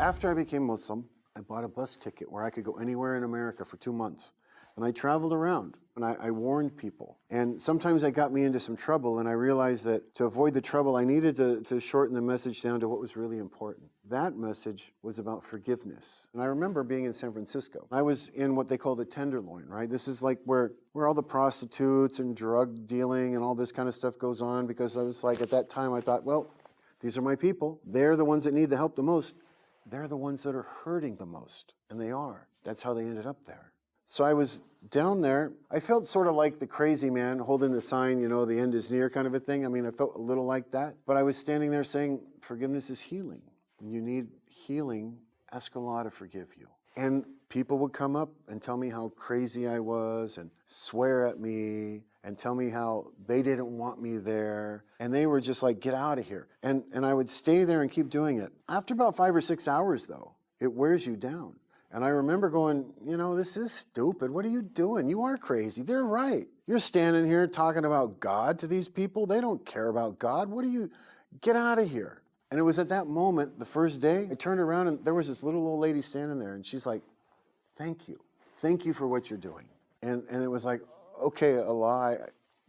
After I became Muslim, I bought a bus ticket where I could go anywhere in America for 2 months. And I traveled around and I warned people. And sometimes that got me into some trouble, and I realized that to avoid the trouble, I needed to shorten the message down to what was really important. That message was about forgiveness. And I remember being in San Francisco. I was in what they call the Tenderloin, right? This is like where all the prostitutes and drug dealing and all this kind of stuff goes on, because I was like, at that time, I thought, well, these are my people. They're the ones that need the help the most. They're the ones that are hurting the most. And they are. That's how they ended up there. So I was down there. I felt sort of like the crazy man holding the sign, you know, the end is near kind of a thing. I mean, I felt a little like that. But I was standing there saying, forgiveness is healing. When you need healing, ask Allah to forgive you. And people would come up and tell me how crazy I was and swear at me and tell me how they didn't want me there. And they were just like, get out of here. And I would stay there and keep doing it. After about 5 or 6 hours, though, it wears you down. And I remember going, you know, this is stupid. What are you doing? You are crazy. They're right. You're standing here talking about God to these people. They don't care about God. What are you? Get out of here. And it was at that moment, the first day, I turned around and there was this little old lady standing there, and she's like, thank you. Thank you for what you're doing. And it was like, okay, Allah,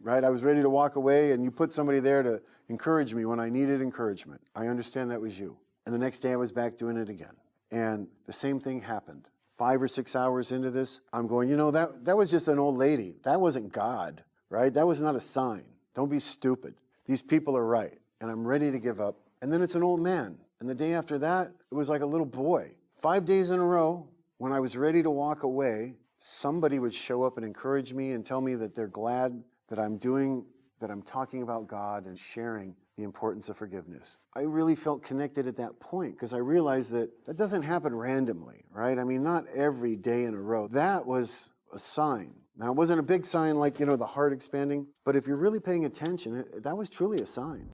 right? I was ready to walk away, and you put somebody there to encourage me when I needed encouragement. I understand that was you. And the next day I was back doing it again. And the same thing happened. 5 or 6 hours into this, I'm going, you know, that was just an old lady. That wasn't God, right? That was not a sign. Don't be stupid. These people are right. And I'm ready to give up. And then it's an old man. And the day after that, it was like a little boy. 5 days in a row, when I was ready to walk away, somebody would show up and encourage me and tell me that they're glad that I'm talking about God and sharing the importance of forgiveness. I really felt connected at that point, because I realized that doesn't happen randomly, right? I mean, not every day in a row. That was a sign. Now, it wasn't a big sign like, you know, the heart expanding, but if you're really paying attention, that was truly a sign.